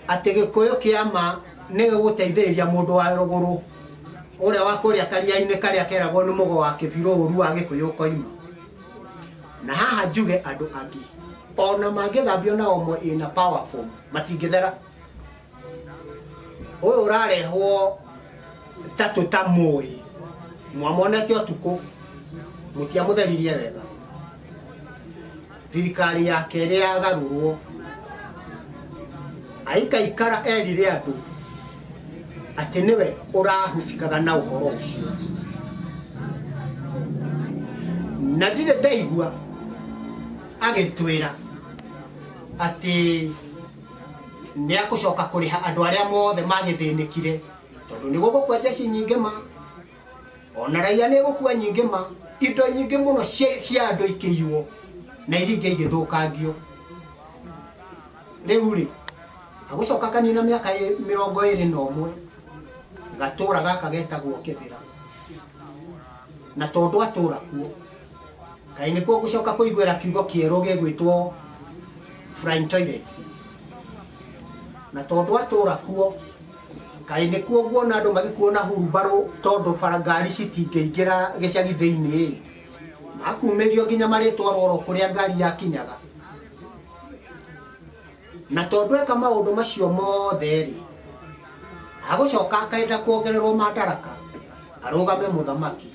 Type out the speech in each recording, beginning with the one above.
atege koyo kiama ne guteithiriria mundu wa ruguru uria wa kuria karia-ini karia keragwo ni mugo wa kibiro uru wa gikuyu koima na haha njuge andu angi ona mangithambio na omwe ina powerful matingithera uyu urarehwo tatu tamoi mwamonete otuko mutia mutheririe wega thirikari ya kere ya garurwo aika ikara erire andu ati niwe urahusikaga na uhoro ucio na ndire ndaigua agitwira ati ni akucoka kuriha andu aria mothe magithinikire tondu ni gugukua jeshi nyingi ma ona raia ni gukua nyingi ma indo nyingi muno cia andu ikiiwo na iringe igithukangio riu ri agucoka kanina miaka 21 gatura gaka getagwo kibira na tondu atura kuo kai ni kuo gucoka kuigwira kiugo kieru gegwitwo flying toilets na tondu atura kuo kai ni kuo guona andu magikuona hurubaro tondu farangari citingeingira gicagi thiini akumerio nginya maritwa roro kuria ngari yakinyaga na tondu eka maundu macio mothe ri agucoka akaenda kuongererwo madaraka arugame muthamaki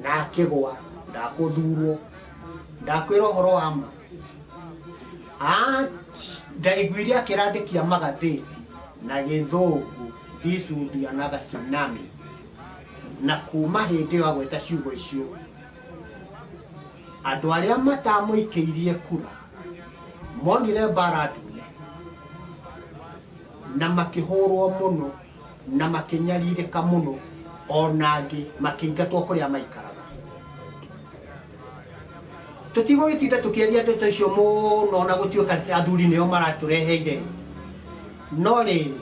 na akigwa ndakuthurwo ndakwira uhoro wa ma ndaiguire akirandikia magatheti na githungu this would be another tsunami na kuma hindi yo agweta ciugo icio andu aria matamuikiirie kura monire mbara ndune na makihurwo muno na makinyaririka muno onangi makingatwo kuria maikaraga tutigo gitinda tukiaria ndeto icio muno na gutioka athuri nio maratureheire no riri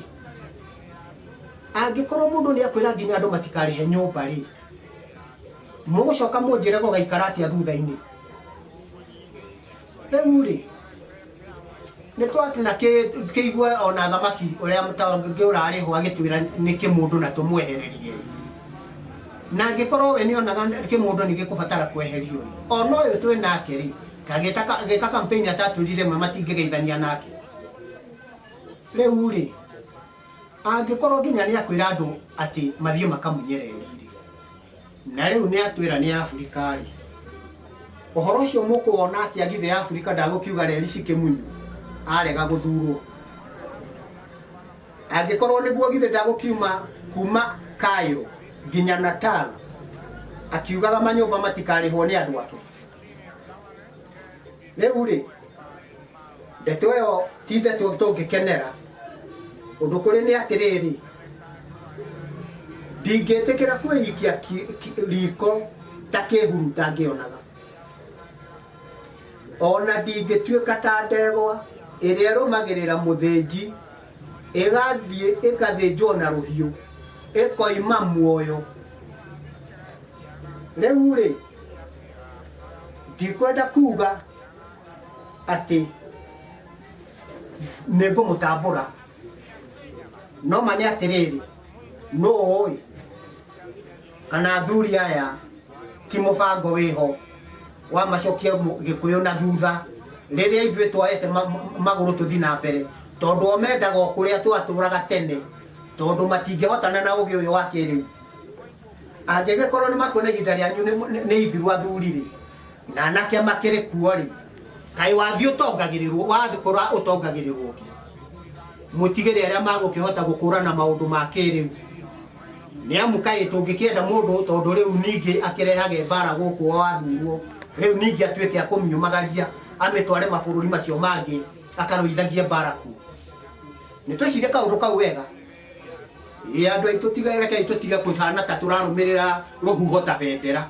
angikorwo mundu ni akwira nginya andu matikarihe nyumba ri mugucoka munjire go gaikara atia thutha-ini riu ri ni twakina kiigwe ona thamaki uria mutangi urarihwo agitwira ni kimundu na tumwehererie na angikorwo we ni onaga kimundu ni gikubatara kweherio ri ona uyu twi nake ri kagita campaign atatwirire mwe matingigeithania nake riu ri angikorwo nginya ni akwira andu ati mathie makamunyereri na riu ni atwira ni Afrika ri uhoro ucio mukuona ati agithe Afrika ndagukiuga reri cikimunyu arega guthurwo angikorwo niguo githe ndagukiuma kuma Cairo nginya Natal akiugaga manyumba matikarihwo ni andu ake riu ri ndeto yo tinde tungikenera undu kuri ni atiriri ndingetikira kwiikia riko takihuru tangionaga ona ndingituika ta ndegwa iria rumagirira muthinji igathie ikathinjwo na ruhiu ikoima muoyo riu ri ndikwenda kuga ati ningumutambura no mani atiriri no oi kana athuri aya ti mubango wiho wa macokia gikuyu na thutha riria ithwe twaete maguru tuthi na mbere tondu omendaga kuria twaturaga tene tondu matingihotana na ugi uyu wa kiriu angigikorwo ni makwona ihinda rianyu ni ithiru athuri ri na anake makiri kuo ri kai wathio tongagirirwo wathikora utongagirirwo ki mutigire aria magukihota gukurana maundu ma kiriu ni amukai tungikienda mundu tondu riu ningi akirehage mbara guku wathurwo riu ningi atwike akumyumagaria ametware mabururi macio mangi akaruithagie mbaraku ni twicire kaundu kau wega andu aitu tiga reke itutiga kuhana ta turarumirira ruhuho ta bendera